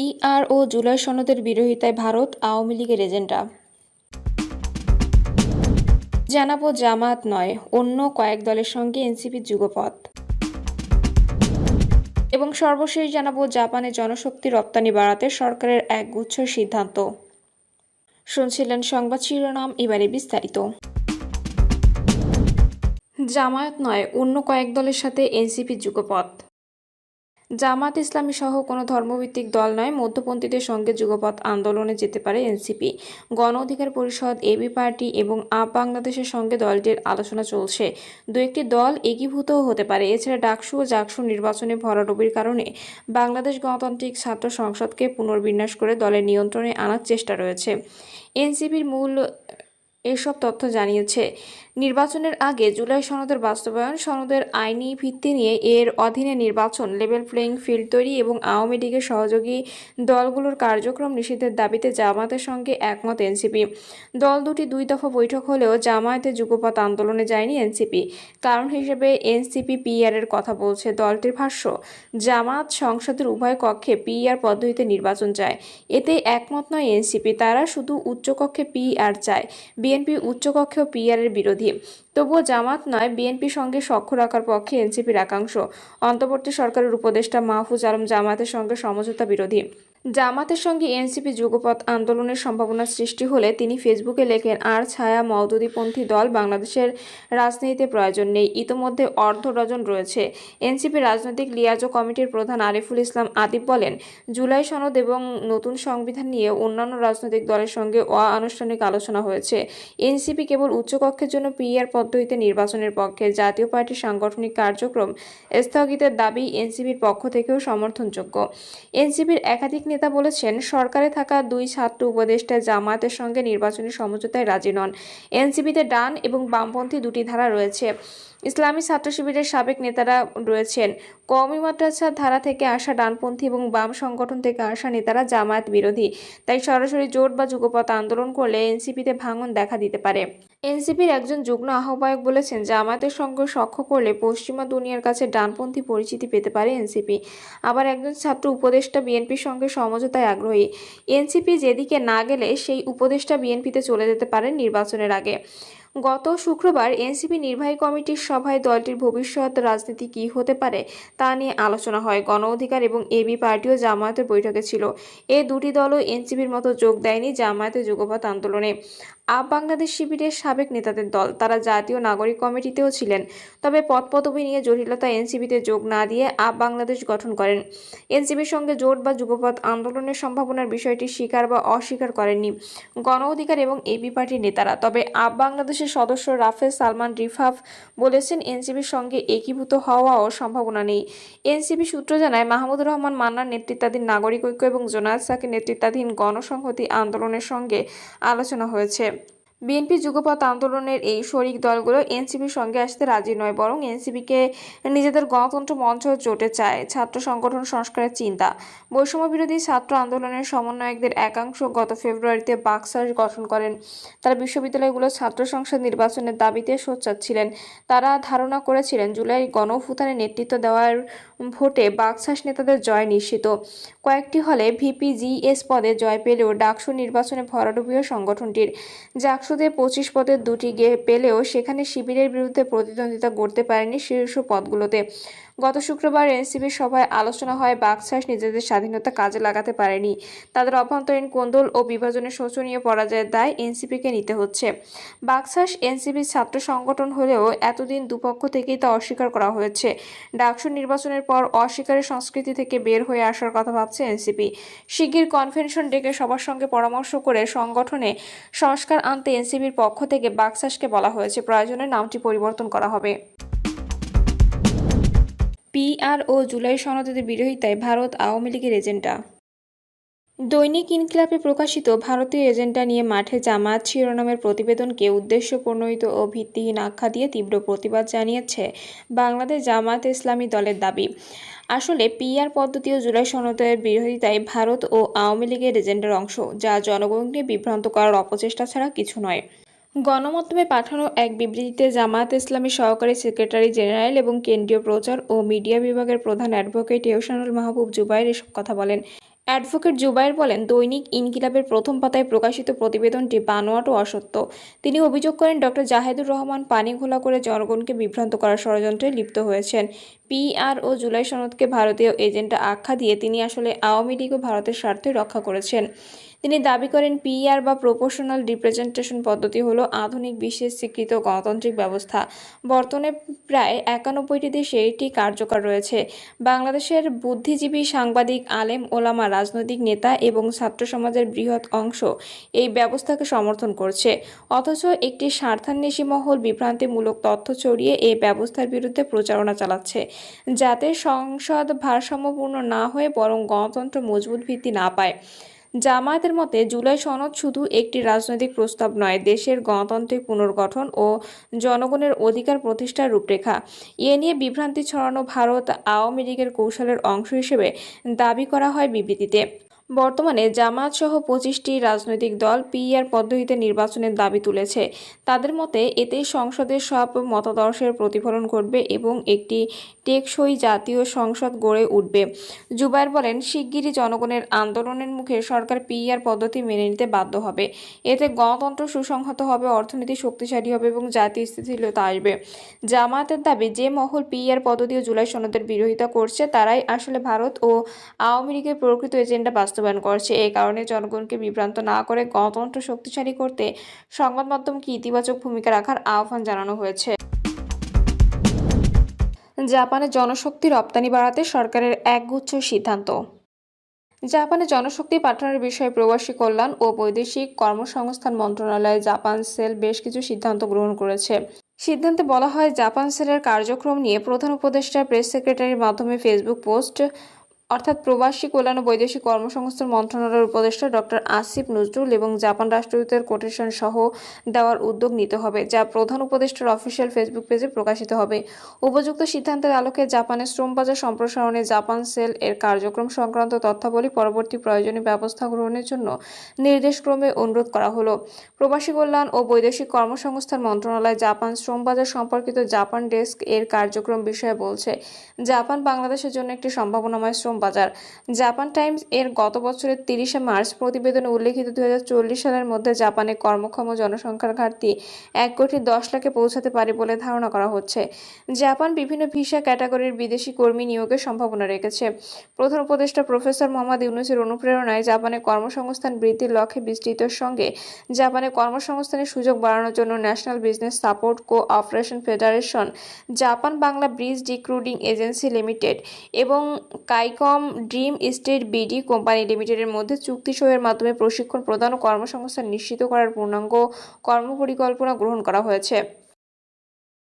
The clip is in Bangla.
পিআর ও জুলাই সনদের বিরোধিতায় ভারত আওয়ামী লীগের এজেন্ডা। জানাবো জামায়াত নয়, অন্য কয়েক দলের সঙ্গে এনসিপির যুগপৎ। এবং সর্বশেষ জানাবো জাপানে জনশক্তি রপ্তানি বাড়াতে সরকারের এক গুচ্ছ সিদ্ধান্ত। শুনছিলেন সংবাদ শিরোনাম, এবারে বিস্তারিত। জামায়াত নয়, অন্য কয়েক দলের সাথে এনসিপির যুগপৎ। জামাত ইসলামী সহ কোনো ধর্মভিত্তিক দল নয়, মধ্যপন্থীদের সঙ্গে যুগপৎ আন্দোলনে যেতে পারে এনসিপি। গণ অধিকার পরিষদ, এবি পার্টি এবং আপ বাংলাদেশের সঙ্গে দলটির আলোচনা চলছে। দু একটি দল একীভূতও হতে পারে। এছাড়া ডাকসু ও জাকসু নির্বাচনে ভরাডুবির কারণে বাংলাদেশ গণতান্ত্রিক ছাত্র সংসদকে পুনর্বিন্যাস করে দলের নিয়ন্ত্রণে আনার চেষ্টা রয়েছে। এনসিপির মূল এসব তথ্য জানিয়েছে। নির্বাচনের আগে জুলাই সনদের বাস্তবায়ন, সনদের আইনি ভিত্তি নিয়ে এর অধীনে নির্বাচন, লেভেল প্লেয়িং ফিল্ড তৈরি এবং আওয়ামী লীগের সহযোগী দলগুলোর কার্যক্রম নিষিদ্ধের দাবিতে জামায়াতের সঙ্গে একমত এনসিপি। দল দুটি 2 দফা বৈঠক হলেও জামায়াতের যুগপৎ আন্দোলনে যায়নি এনসিপি। কারণ হিসেবে এনসিপি পিআর এর কথা বলছে। দলটির ভাষ্য, জামায়াত সংসদের উভয় কক্ষে পিআর পদ্ধতিতে নির্বাচন চায়। এতে একমত নয় এনসিপি, তারা শুধু উচ্চকক্ষে পিআর চায়। বিএনপি উচ্চকক্ষেও পিআর এর বিরোধী। তবুও জামাত নয়, বিএনপির সঙ্গে সখ্য রাখার পক্ষে এনসিপির একাংশ। অন্তর্বর্তী সরকারের উপদেষ্টা মাহফুজ আলম জামায়াতের সঙ্গে সমঝোতা বিরোধী। জামাতের সঙ্গে এনসিপি যুগপৎ আন্দোলনের সম্ভাবনা সৃষ্টি হলে তিনি ফেসবুকে লেখেন, আর ছায়া মওদুদিপন্থী দল বাংলাদেশের রাজনীতিতে প্রয়োজন নেই। ইতোমধ্যে অর্ধ ডজন রয়েছে। এনসিপি রাজনৈতিক লিয়াজো কমিটির প্রধান আরিফুল ইসলাম আদিব বলেন, জুলাই সনদ এবং নতুন সংবিধান নিয়ে অন্যান্য রাজনৈতিক দলের সঙ্গে অনানুষ্ঠানিক আলোচনা হয়েছে। এনসিপি কেবল উচ্চকক্ষের জন্য পিআর পদ্ধতিতে নির্বাচনের পক্ষে। জাতীয় পার্টির সাংগঠনিক কার্যক্রম স্থগিতের দাবি এনসিপির পক্ষ থেকেও সমর্থনযোগ্য। এনসিপির একাধিক নেতা বলেছেন, সরকারে থাকা 2 ছাত্র উপদেষ্টা জামায়াতের সঙ্গে নির্বাচনী সমঝোতায় রাজি নন। এনসিপিতে ডান এবং বামপন্থী দুটি ধারা রয়েছে। ইসলামী ছাত্র শিবিরের সাবেক নেতারা রয়েছেন। কওমি মাদ্রাসার ধারা থেকে আসা ডানপন্থী এবং বাম সংগঠন থেকে আসা নেতারা জামায়াত বিরোধী। তাই সরাসরি জোট বা যুগপৎ আন্দোলন করলে এনসিপিতে ভাঙন দেখা দিতে পারে। এনসিপির একজন যুগ্ম আহ্বায়ক বলেছেন, জামায়াতের সঙ্গে সখ্য করলে পশ্চিমা দুনিয়ার কাছে ডানপন্থী পরিচিতি পেতে পারে এনসিপি। আবার একজন ছাত্র উপদেষ্টা বিএনপির সঙ্গে সমঝোতায় আগ্রহী। এনসিপি যেদিকে না গেলে সেই উপদেষ্টা বিএনপিতে চলে যেতে পারেন নির্বাচনের আগে। গত শুক্রবার এনসিপি নির্বাহী কমিটির সভায় দলটির ভবিষ্যৎ রাজনীতি কী হতে পারে তা নিয়ে আলোচনা হয়। গণ অধিকার এবং এবি পার্টিও জামায়াতের বৈঠকে ছিল। এই দুটি দলও এনসিপির মতো যোগ দেয়নি জামায়াতের যুগপৎ আন্দোলনে। আপ বাংলাদেশ শিবিরের সাবেক নেতাদের দল, তারা জাতীয় নাগরিক কমিটিতেও ছিলেন। তবে পদপদবি নিয়ে জটিলতা এনসিপিতে যোগ না দিয়ে আপ বাংলাদেশ গঠন করেন। এনসিপির সঙ্গে জোট বা যুগপৎ আন্দোলনের সম্ভাবনার বিষয়টি স্বীকার বা অস্বীকার করেননি গণ অধিকার এবং এবি পার্টির নেতারা। তবে আপ বাংলাদেশের সদস্য রাফেজ সালমান রিফাফ বলেছেন, এনসিপির সঙ্গে একীভূত হওয়াও সম্ভাবনা নেই। এনসিপি সূত্র জানায়, মাহমুদুর রহমান মান্নার নেতৃত্বাধীন নাগরিক ঐক্য এবং জোনায়েদ সাকির নেতৃত্বাধীন গণসংহতি আন্দোলনের সঙ্গে আলোচনা হয়েছে। বিএনপি যুগপৎ আন্দোলনের এই শরিক দলগুলো এনসিপির সঙ্গে আসতে রাজি নয়, বরং এনসিপিকে নিজেদের গণতন্ত্র মঞ্চ জোটে চায়। ছাত্র সংগঠন সংস্কারের চিন্তা। বৈষম্য বিরোধী ছাত্র আন্দোলনের সমন্বয়কদের একাংশ গত ফেব্রুয়ারিতে বাকশাল গঠন করেন। তারা বিশ্ববিদ্যালয়গুলোর ছাত্র সংসদ নির্বাচনের দাবিতে সোচ্চার ছিলেন। তারা ধারণা করেছিলেন, জুলাই গণঅভ্যুত্থানে নেতৃত্ব দেওয়ার ভোটে বাকশাস নেতাদের জয় নিশ্চিত। কয়েকটি হলে ভিপিজিএস পদে জয় পেলেও ডাকসু নির্বাচনে ভরাডুবিও সংগঠনটির। জাকসুতে 25 পদের 2টি পেলেও সেখানে শিবিরের বিরুদ্ধে প্রতিদ্বন্দ্বিতা করতে পারেনি শীর্ষ পদগুলোতে। গত শুক্রবার এনসিপির সভায় আলোচনা হয়, বাকশাস নিজেদের স্বাধীনতা কাজে লাগাতে পারেনি। তাদের অভ্যন্তরীণ কোন্দল ও বিভাজনের শোচনীয় পরাজয়ের দায় এনসিপিকে নিতে হচ্ছে। বাকশাস এনসিপির ছাত্র সংগঠন হলেও এতদিন দুপক্ষ থেকেই তা অস্বীকার করা হয়েছে। ডাকসু নির্বাচনের পর অস্বীকারের সংস্কৃতি থেকে বের হয়ে আসার কথা ভাবছে এনসিপি। শিগগির কনভেনশন ডেকে সবার সঙ্গে পরামর্শ করে সংগঠনে সংস্কার আনতে এনসিপির পক্ষ থেকে বাকশাসকে বলা হয়েছে। প্রয়োজনে নামটি পরিবর্তন করা হবে। পিআর ও জুলাই সনদের বিরোধিতায় ভারত আওয়ামী লীগের এজেন্ডা। দৈনিক ইনকিলাবে প্রকাশিত ভারতীয় এজেন্ডা নিয়ে মাঠে জামায়াত শিরোনামের প্রতিবেদনকে উদ্দেশ্যপ্রণোদিত ও ভিত্তিহীন আখ্যা দিয়ে তীব্র প্রতিবাদ জানিয়েছে বাংলাদেশ জামায়াতে ইসলামী দলের দাবি। আসলে পিআর পদ্ধতি ও জুলাই সনদের বিরোধিতায় ভারত ও আওয়ামী লীগের এজেন্ডার অংশ, যা জনগণকে বিভ্রান্ত করার অপচেষ্টা ছাড়া কিছু নয়। গণমাধ্যমে পাঠানো এক বিবৃতিতে জামায়াতে ইসলামী সহকারী সেক্রেটারি জেনারেল এবং কেন্দ্রীয় প্রচার ও মিডিয়া বিভাগের প্রধান অ্যাডভোকেট এহসানুল মাহবুব জুবায়ের এসব কথা বলেন। অ্যাডভোকেট জুবায়ের বলেন, দৈনিক ইনকিলাবের প্রথম পাতায় প্রকাশিত প্রতিবেদনটি বানোয়াট ও অসত্য। তিনি অভিযোগ করেন, ডক্টর জাহিদুর রহমান পানি ঘোলা করে জনগণকে বিভ্রান্ত করার ষড়যন্ত্রে লিপ্ত হয়েছেন। পিআর ও জুলাই সনদকে ভারতীয় এজেন্ডা আখ্যা দিয়ে তিনি আসলে আওয়ামী লীগ ও ভারতের স্বার্থই রক্ষা করেছেন। তিনি দাবি করেন, পিআর বা প্রপোর্শনাল রিপ্রেজেন্টেশন পদ্ধতি হলো আধুনিক বিশ্বের স্বীকৃত গণতান্ত্রিক ব্যবস্থা। বর্তমানে প্রায় 91টি দেশে এটি কার্যকর রয়েছে। বাংলাদেশের বুদ্ধিজীবী, সাংবাদিক, আলেম ওলামা, রাজনৈতিক নেতা এবং ছাত্র সমাজের বৃহৎ অংশ এই ব্যবস্থাকে সমর্থন করছে। অথচ একটি স্বার্থান্বেষী মহল বিভ্রান্তিমূলক তথ্য ছড়িয়ে এই ব্যবস্থার বিরুদ্ধে প্রচারণা চালাচ্ছে, যাতে সংসদ ভারসাম্যপূর্ণ না হয়ে বরং গণতন্ত্র মজবুত ভিত্তি না পায়। জামায়াতের মতে, জুলাই সনদ শুধু একটি রাজনৈতিক প্রস্তাব নয়, দেশের গণতান্ত্রিক পুনর্গঠন ও জনগণের অধিকার প্রতিষ্ঠার রূপরেখা। এ নিয়ে বিভ্রান্তি ছড়ানো ভারত আওয়ামী লীগের কৌশলের অংশ হিসেবে দাবি করা হয় বিবৃতিতে। বর্তমানে জামায়াত সহ 25টি রাজনৈতিক দল পিআর পদ্ধতিতে নির্বাচনের দাবি তুলেছে। তাদের মতে, এতে সংসদের সব মতাদর্শের প্রতিফলন ঘটবে এবং একটি টেকসই জাতীয় সংসদ গড়ে উঠবে। জুবায়ের বলেন, শিগগিরই জনগণের আন্দোলনের মুখে সরকার পিআর পদ্ধতি মেনে নিতে বাধ্য হবে। এতে গণতন্ত্র সুসংহত হবে, অর্থনীতি শক্তিশালী হবে এবং জাতীয় স্থিতিশীলতা আসবে। জামায়াতের দাবি, যে মহল পিআর পদ্ধতি ও জুলাই সনদের বিরোধিতা করছে তারাই আসলে ভারত ও আওয়ামী লীগের প্রকৃত এজেন্ডা বাস্তবায়ন করছে। এই কারণে জনগণকে বিভ্রান্ত না করে গণতন্ত্র শক্তিশালী করতে সংবাদ মাধ্যমকে ইতিবাচক ভূমিকা রাখার আহ্বান জানানো হয়েছে। জাপানে জনশক্তি রপ্তানি বাড়াতে সরকারের একগুচ্ছ সিদ্ধান্ত। জাপানে জনশক্তি পাঠানোর বিষয়ে প্রবাসী কল্যাণ ও বৈদেশিক কর্মসংস্থান মন্ত্রণালয় জাপান সেল বেশ কিছু সিদ্ধান্ত গ্রহণ করেছে। সিদ্ধান্তে বলা হয়, জাপান সেলের কার্যক্রম নিয়ে প্রধান উপদেষ্টার প্রেস সেক্রেটারির মাধ্যমে ফেসবুক পোস্ট অর্থাৎ প্রবাসী কল্যাণ ও বৈদেশিক কর্মসংস্থান মন্ত্রণালয়ের উপদেষ্টা ডক্টর আসিফ নজরুল এবং জাপান রাষ্ট্রদূতের কোটেশন সহ দেওয়ার উদ্যোগ নিতে হবে, যা প্রধান উপদেষ্টার অফিসিয়াল ফেসবুক পেজে প্রকাশিত হবে। উপযুক্ত সিদ্ধান্তের আলোকে জাপানের শ্রম বাজার সম্প্রসারণে জাপান সেল এর কার্যক্রম সংক্রান্ত তথ্যাবলী পরবর্তী প্রয়োজনীয় ব্যবস্থা গ্রহণের জন্য নির্দেশক্রমে অনুরোধ করা হলো। প্রবাসী কল্যাণ ও বৈদেশিক কর্মসংস্থান মন্ত্রণালয় জাপান শ্রম বাজার সম্পর্কিত জাপান ডেস্ক এর কার্যক্রম বিষয়ে বলছে, জাপান বাংলাদেশের জন্য একটি সম্ভাবনাময় শ্রম বাজার। জাপান টাইমস এর গত বছরের 30শে মার্চ প্রতিবেদনে উল্লেখিত 2040 সালের মধ্যে জাপানে কর্মক্ষম জনসংখ্যার ঘাটতি 1,10,00,000-এ পৌঁছাতে পারে বলে ধারণা করা হচ্ছে। জাপান বিভিন্ন ভিসা ক্যাটাগরির বিদেশি কর্মী নিয়োগের সম্ভাবনা রেখেছে। প্রধান উপদেষ্টা প্রফেসর মোহাম্মদ ইউনূসের অনুপ্রেরণায় জাপানে কর্মসংস্থান বৃদ্ধির লক্ষ্যে বিস্তৃতির সঙ্গে জাপানে কর্মসংস্থানের সুযোগ বাড়ানোর জন্য national business support cooperation federation, Japan Bangla bridge recruiting agency limited এবং কাইকম ড্রিম স্টেট বিডি কোম্পানি লিমিটেডের মধ্যে চুক্তি সইয়ের মাধ্যমে প্রশিক্ষণ প্রদান ও কর্মসংস্থান নিশ্চিত করার পূর্ণাঙ্গ কর্মপরিকল্পনা গ্রহণ করা হয়েছে।